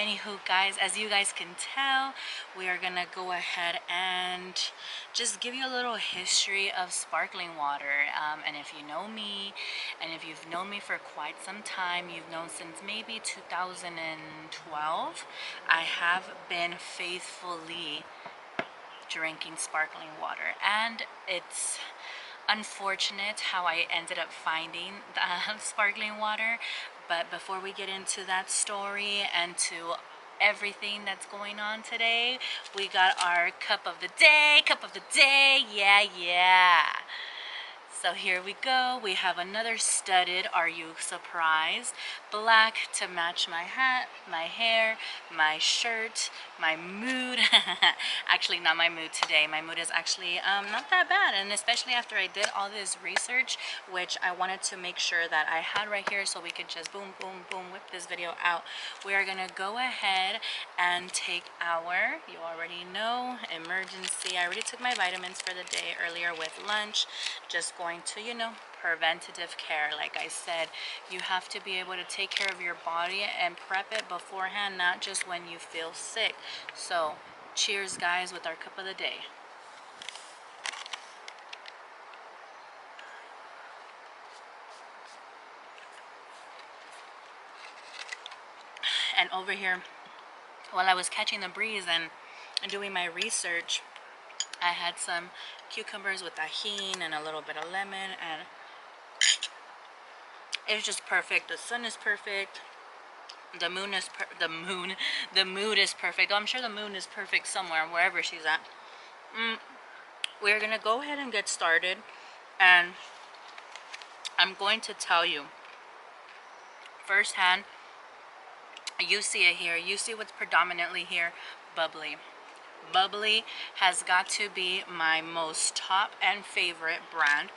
Anywho, guys, as you guys can tell, we are gonna go ahead and just give you a little history of sparkling water. And if you know me, and if you've known me for quite some time, you've known since maybe 2012, I have been faithfully drinking sparkling water, and it's unfortunate how I ended up finding the sparkling water. But before we get into that story and to everything that's going on today, we got our cup of the day. Yeah. So here we go. We have another studded, are you surprised? Black to match my hat, my hair, my shirt, my mood. Actually, not my mood today. My mood is actually not that bad, and especially after I did all this research, which I wanted to make sure that I had right here so we could just boom, boom, boom, whip this video out. We are gonna go ahead and take our, you already know, emergency. I already took my vitamins for the day earlier with lunch. Just going to, you know, preventative care. Like I said, you have to be able to take care of your body and prep it beforehand, not just when you feel sick. So cheers, guys, with our cup of the day. And over here, while I was catching the breeze and doing my research, I had some cucumbers with tahini and a little bit of lemon, and it was just perfect. The sun is perfect. The moon is the mood is perfect. Oh, I'm sure the moon is perfect somewhere, wherever she's at. We're gonna go ahead and get started, and I'm going to tell you firsthand. You see it here. You see what's predominantly here. Bubly. Bubly has got to be my most top and favorite brand.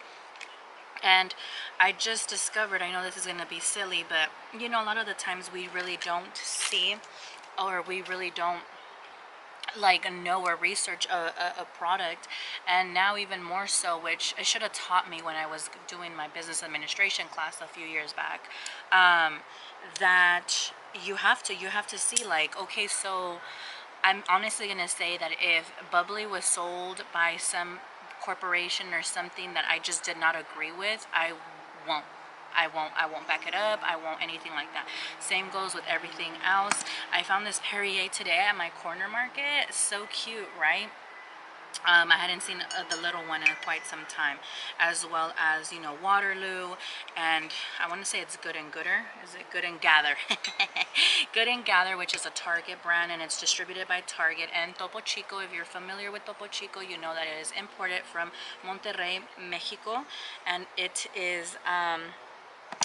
And I just discovered, I know this is going to be silly, but you know, a lot of the times we really don't see, or we really don't like know or research a product. And now even more so, which I should have taught me when I was doing my business administration class a few years back, that you have to see, like, okay, so I'm honestly gonna say that if Bubly was sold by some corporation or something that I just did not agree with, won't I won't back it up. I won't anything like that. Same goes with everything else. I found this Perrier today at my corner market. So cute, right? I hadn't seen the little one in quite some time, as well as, you know, Waterloo, and I want to say it's Good and Gooder. Is it Good and Gather? Good and Gather, which is a Target brand, and it's distributed by Target. And Topo Chico, if you're familiar with Topo Chico, you know that it is imported from Monterrey, Mexico, and it is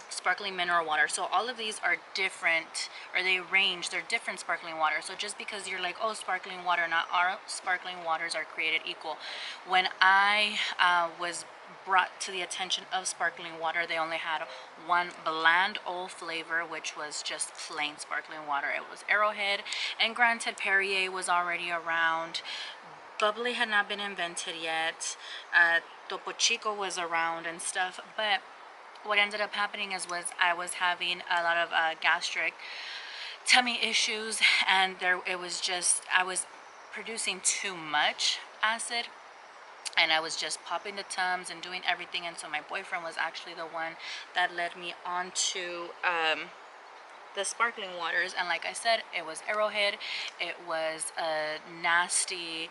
sparkling mineral water. So all of these are different, or they're different sparkling water. So just because you're like, oh, sparkling water, not all sparkling waters are created equal. When I was brought to the attention of sparkling water, they only had one bland old flavor, which was just plain sparkling water. It was Arrowhead, and granted, Perrier was already around. Bubly had not been invented yet. Topo Chico was around and stuff, but what ended up happening was I was having a lot of gastric tummy issues, and I was producing too much acid, and I was just popping the Tums and doing everything. And so my boyfriend was actually the one that led me on to the sparkling waters. And like I said, it was Arrowhead. It was a nasty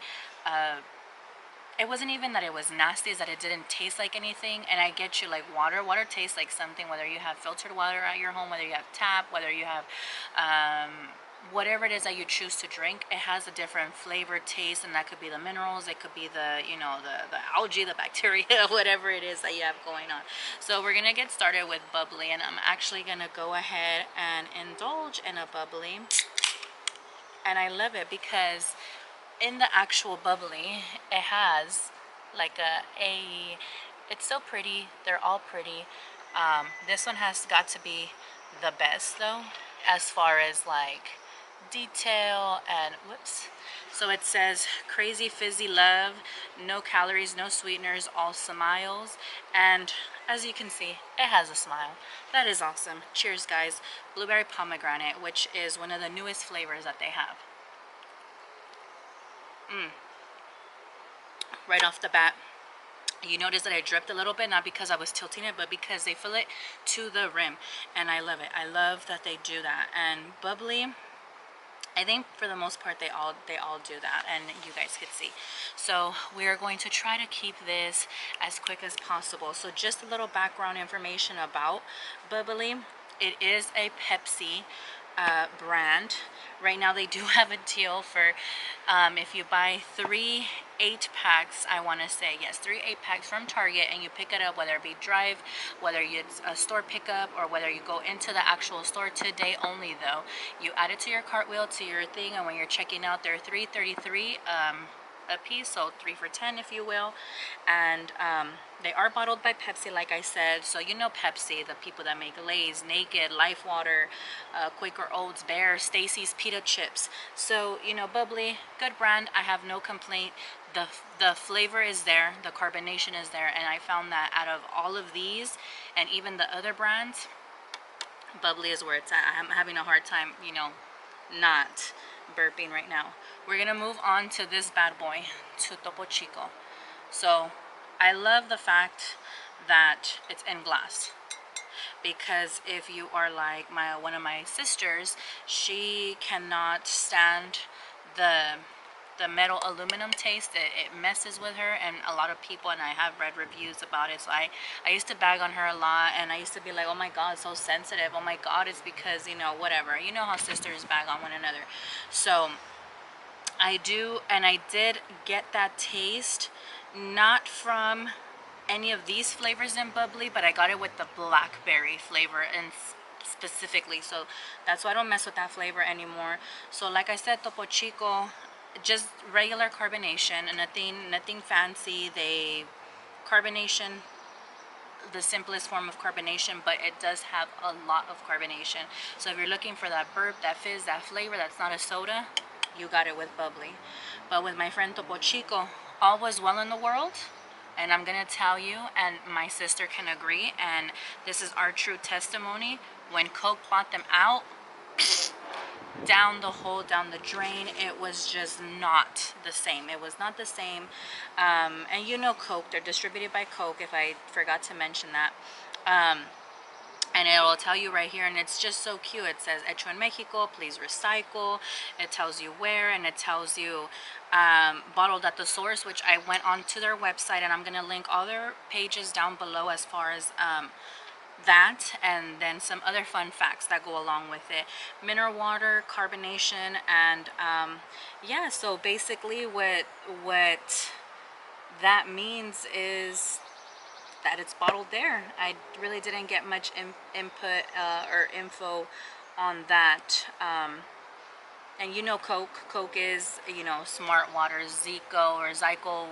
it wasn't even that it was nasty, is that it didn't taste like anything. And I get you, like, water tastes like something, whether you have filtered water at your home, whether you have tap, whether you have whatever it is that you choose to drink, it has a different flavor, taste, and that could be the minerals, it could be the, you know, the algae, the bacteria, whatever it is that you have going on. So we're gonna get started with Bubly, and I'm actually gonna go ahead and indulge in a Bubly. And I love it because in the actual Bubly, it has like it's so pretty. They're all pretty. This one has got to be the best though, as far as like detail, and whoops. So it says crazy fizzy love, no calories, no sweeteners, all smiles. And as you can see, it has a smile. That is awesome. Cheers, guys. Blueberry pomegranate, which is one of the newest flavors that they have. Right off the bat, you notice that I dripped a little bit, not because I was tilting it, but because they fill it to the rim. And I love it. I love that they do that. And Bubly, I think for the most part they all do that, and you guys could see. So we are going to try to keep this as quick as possible. So just a little background information about Bubly. It is a Pepsi brand. Right now they do have a deal for if you buy 3 8-packs, I want to say, yes, 3 8-packs from Target, and you pick it up, whether it be drive, whether it's a store pickup, or whether you go into the actual store. Today only though, you add it to your cartwheel, to your thing, and when you're checking out, they're $3.33 a piece, so 3 for $10 if you will. And they are bottled by Pepsi, like I said. So you know Pepsi, the people that make Lay's, Naked, Life Water, Quaker Oats, Bear, Stacy's Pita Chips. So you know, Bubly, good brand. I have no complaint. The flavor is there, the carbonation is there, and I found that out of all of these and even the other brands, Bubly is where it's at. I'm having a hard time, you know, not burping right now. We're gonna move on to this bad boy, to Topo Chico. So I love the fact that it's in glass, because if you are like one of my sisters, she cannot stand the metal aluminum taste. It messes with her, and a lot of people, and I have read reviews about it, so I used to bag on her a lot, and I used to be like, oh my god, so sensitive, oh my god, it's because, you know, whatever, you know how sisters bag on one another. So I do, and I did get that taste, not from any of these flavors in Bubly, but I got it with the blackberry flavor and specifically, so that's why I don't mess with that flavor anymore. So like I said, Topo Chico, just regular carbonation, and nothing fancy. They carbonation, the simplest form of carbonation, but it does have a lot of carbonation. So if you're looking for that burp, that fizz, that flavor that's not a soda, you got it with Bubly. But with my friend Topo Chico, all was well in the world. And I'm gonna tell you, and my sister can agree, and this is our true testimony, when Coke bought them out, down the hole, down the drain, it was just not the same. It was not the same. And you know Coke, they're distributed by Coke, if I forgot to mention that. And it will tell you right here, and it's just so cute. It says Hecho en Mexico, please recycle. It tells you where, and it tells you bottled at the source, which I went onto their website, and I'm going to link all their pages down below as far as that, and then some other fun facts that go along with it. Mineral water, carbonation, and yeah, so basically what that means is that it's bottled there. I really didn't get much input or info on that. And you know Coke is, you know, Smart Water, Zico or Zyco,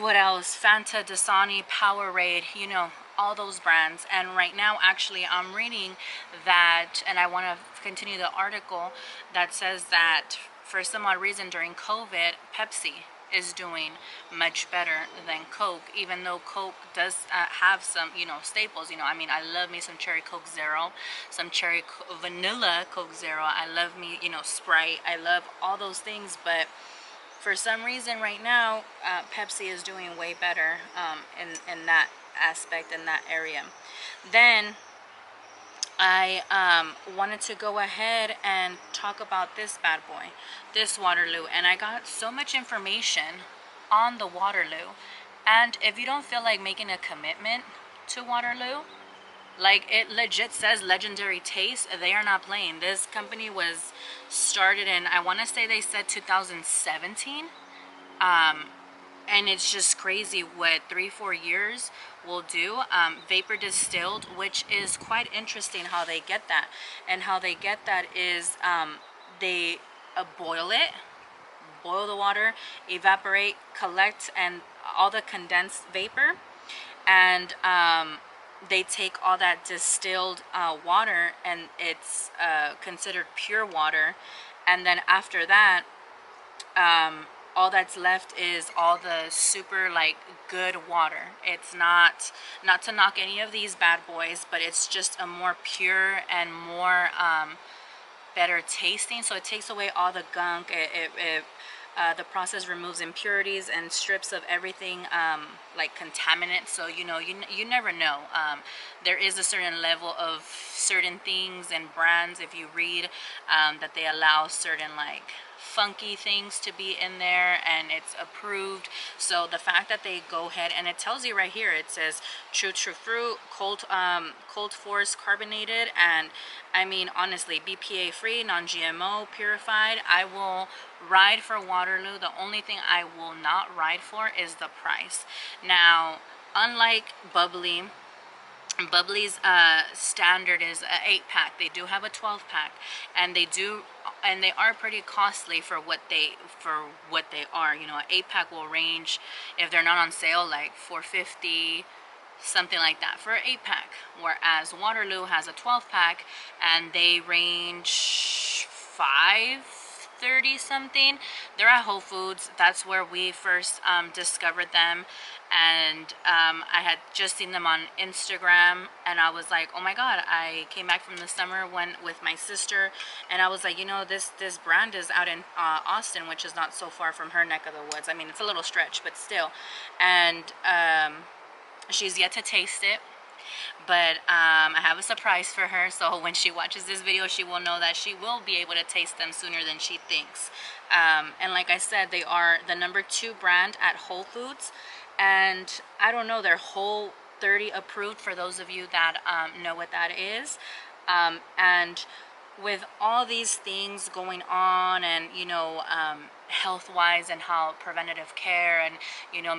what else, Fanta, Dasani, Powerade, you know, all those brands. And right now actually I'm reading that, and I want to continue the article that says that for some odd reason during COVID, Pepsi is doing much better than Coke, even though Coke does have some, you know, staples. You know, I mean, I love me some cherry Coke Zero, some vanilla Coke Zero. I love me, you know, Sprite. I love all those things, but for some reason right now, Pepsi is doing way better in that aspect, in that area. Then I wanted to go ahead and talk about this bad boy, this Waterloo, and I got so much information on the Waterloo. And if you don't feel like making a commitment to Waterloo, like it legit says legendary taste, they are not playing. This company was started in, I want to say they said 2017. And it's just crazy what 3-4 years will do. Vapor distilled, which is quite interesting how they get that. And how they get that is they boil it, boil the water, evaporate, collect, and all the condensed vapor, and they take all that distilled water, and it's considered pure water, and then after that, all that's left is all the super like good water. It's not to knock any of these bad boys, but it's just a more pure and more better tasting. So it takes away all the gunk. The process removes impurities and strips of everything, like contaminants. So you never know. There is a certain level of certain things and brands, if you read, that they allow certain like funky things to be in there, and it's approved. So the fact that they go ahead, and it tells you right here, it says true fruit, cold force carbonated, and I mean, honestly, BPA free, non-GMO, purified. I will ride for Waterloo. The only thing I will not ride for is the price. Now, unlike Bubly's standard is an 8-pack. They do have a 12-pack, and they are pretty costly for what they are. You know, an 8-pack will range, if they're not on sale, like $4.50, something like that for an 8-pack. Whereas Waterloo has a 12-pack, and they range $5.30 something. They're at Whole Foods. That's where we first discovered them, and I had just seen them on Instagram, and I was like, oh my god. I came back from the summer with my sister, and I was like, this brand is out in Austin, which is not so far from her neck of the woods. I mean, it's a little stretch, but still. And she's yet to taste it, but I have a surprise for her. So when she watches this video, she will know that she will be able to taste them sooner than she thinks. And like I said, they are the #2 brand at Whole Foods, and I don't know, they're Whole 30 approved, for those of you that know what that is. And with all these things going on, and health wise, and how preventative care, and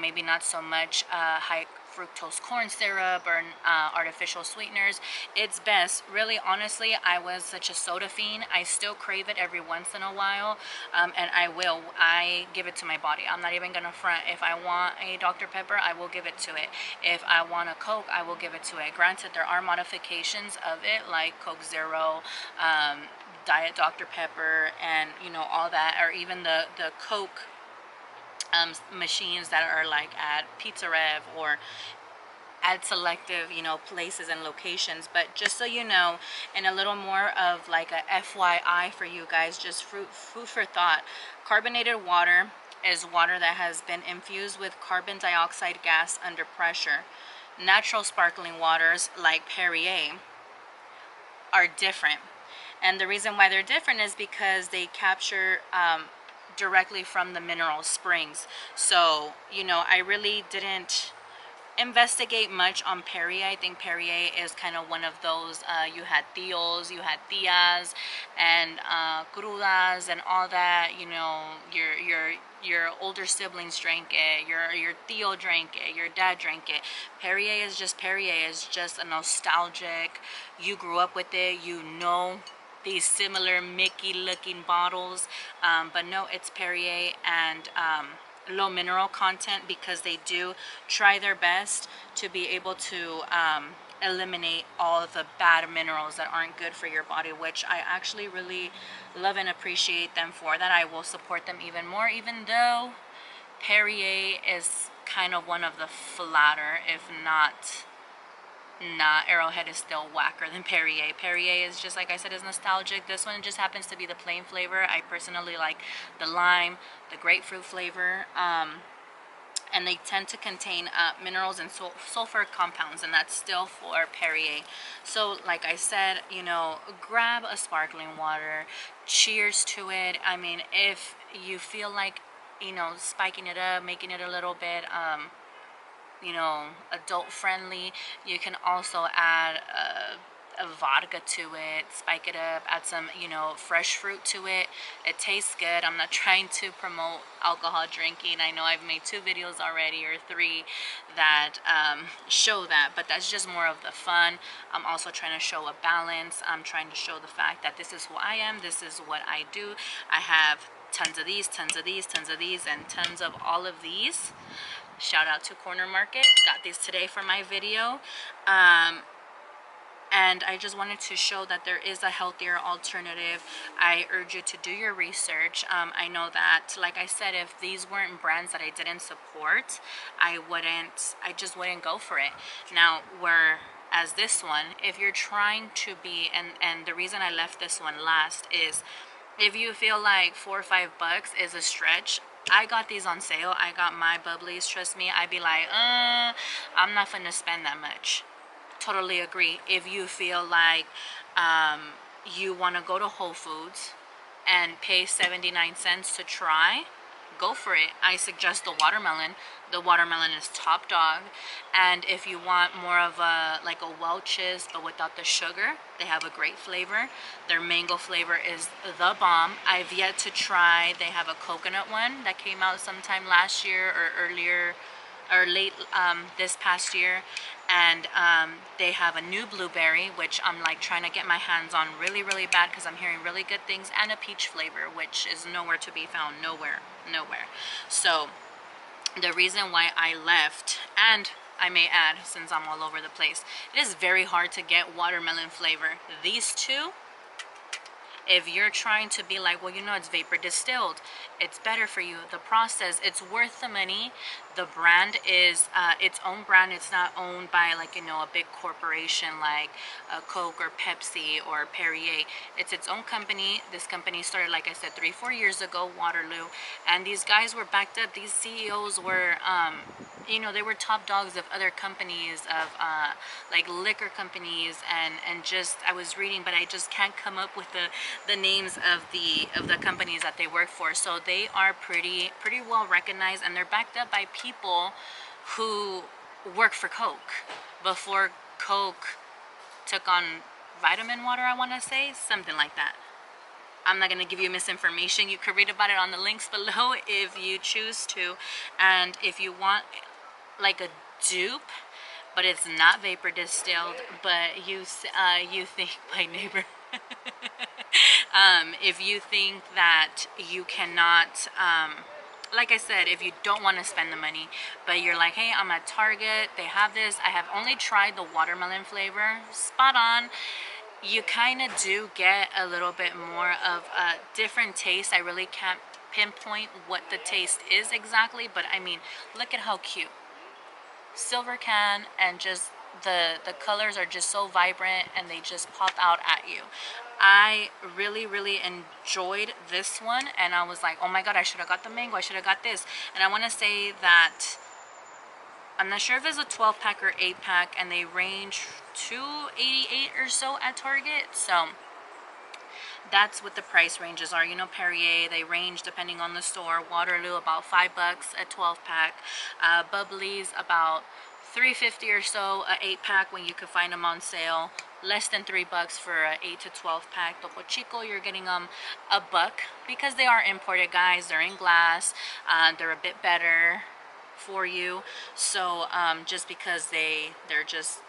maybe not so much high fructose corn syrup or artificial sweeteners, it's best, really, honestly. I was such a soda fiend. I still crave it every once in a while, and I give it to my body. I'm not even gonna front. If I want a Dr. Pepper, I will give it to it. If I want a Coke, I will give it to it. Granted, there are modifications of it, like Coke Zero, Diet Dr. Pepper, and all that, or even the Coke machines that are like at Pizza Rev or at selective places and locations. But just so you know, and a little more of like a FYI for you guys, just food for thought, carbonated water is water that has been infused with carbon dioxide gas under pressure. Natural sparkling waters like Perrier are different, and the reason why they're different is because they capture directly from the mineral springs. So I really didn't investigate much on Perrier. I think Perrier is kind of one of those, you had Tios, you had Tias, and Crudas, and all that. Your older siblings drank it, your Tio drank it, your dad drank it. Perrier is just a nostalgic, you grew up with it, these similar Mickey looking bottles, but no, it's Perrier, and low mineral content, because they do try their best to be able to eliminate all of the bad minerals that aren't good for your body, which I actually really love and appreciate them for. That I will support them even more, even though Perrier is kind of one of the flatter, if not Arrowhead is still whacker than Perrier. Perrier is, just like I said, is nostalgic. This one just happens to be the plain flavor. I personally like the lime, the grapefruit flavor, and they tend to contain minerals and sulfur compounds, and that's still for Perrier. So like I said, grab a sparkling water, cheers to it. I mean, if you feel like spiking it up, making it a little bit adult friendly, you can also add vodka to it, spike it up, add some, you know, fresh fruit to it. It tastes good. I'm not trying to promote alcohol drinking. I know I've made 2 videos already, or 3, that show that, but that's just more of the fun. I'm also trying to show a balance. I'm trying to show the fact that this is who I am, this is what I do. I have tons of these, tons of these, tons of these, and tons of all of these. Shout out to Corner Market. Got these today for my video. And I just wanted to show that there is a healthier alternative. I urge you to do your research. I know that, like I said, if these weren't brands that I didn't support, I just wouldn't go for it. Now, whereas this one, if you're trying to be, and the reason I left this one last is, if you feel like $4 or $5 is a stretch, I got these on sale. I got my Bubblies. Trust me, I'd be like, I'm not gonna spend that much. Totally agree. If you feel like you want to go to Whole Foods and pay 79 cents to try, go for it. I suggest the watermelon. The watermelon is top dog. And if you want more of a like a Welch's but without the sugar, they have a great flavor. Their mango flavor is the bomb. I've yet to try. They have a coconut one that came out sometime last year or earlier or late this past year, and they have a new blueberry, which I'm like trying to get my hands on really bad, because I'm hearing really good things, and a peach flavor, which is nowhere to be found. Nowhere. So the reason why I left, and I may add, since I'm all over the place, it is very hard to get watermelon flavor. These two, if you're trying to be like, well, you know, it's vapor distilled, it's better for you, the process, it's worth the money. The brand is its own brand. It's not owned by, like, you know, a big corporation like Coke or Pepsi or Perrier. It's its own company. This company started, like I said, 3-4 years ago, Waterloo, and these guys were backed up. These CEOs were you know, they were top dogs of other companies, of like liquor companies, and just, I was reading, but I just can't come up with the names of the companies that they work for. So they are pretty well recognized, and they're backed up by people who work for Coke before Coke took on vitamin water, I want to say, something like that. I'm not going to give you misinformation. You could read about it on the links below if you choose to. And if you want like a dupe, but it's not vapor distilled, but you think, my neighbor, if you think that you cannot, like I said, if you don't want to spend the money, but you're like, hey, I'm at Target, they have this, I have only tried the watermelon flavor, spot on. You kind of do get a little bit more of a different taste. I really can't pinpoint what the taste is exactly, but I mean, look at how cute. Silver can, and just the colors are just so vibrant, and they just pop out at you. I really enjoyed this one, and I was like, oh my god, I should have got the mango, I should have got this. And I want to say that I'm not sure if it's a 12-pack or 8-pack, and they range $2.88 or so at Target. So that's what the price ranges are. You know, Perrier, they range depending on the store. Waterloo, about $5 a 12-pack. Bubblies, about $3.50 or so a 8-pack when you could find them on sale. Less than $3 for a 8 to 12-pack. Topo Chico, you're getting them $1 because they are imported, guys. They're in glass. They're a bit better for you. So just because they're just,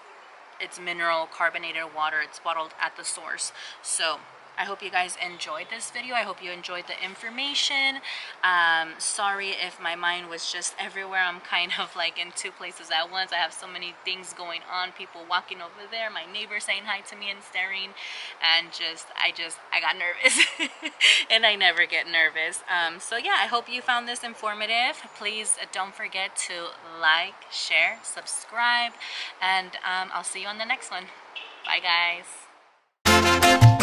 it's mineral carbonated water, it's bottled at the source. So I hope you guys enjoyed this video. I hope you enjoyed the information. Sorry if my mind was just everywhere. I'm kind of like in 2 places at once. I have so many things going on, people walking over there, my neighbor saying hi to me and staring, and I got nervous. And I never get nervous. So yeah, I hope you found this informative. Please don't forget to like, share, subscribe, and I'll see you on the next one. Bye, guys.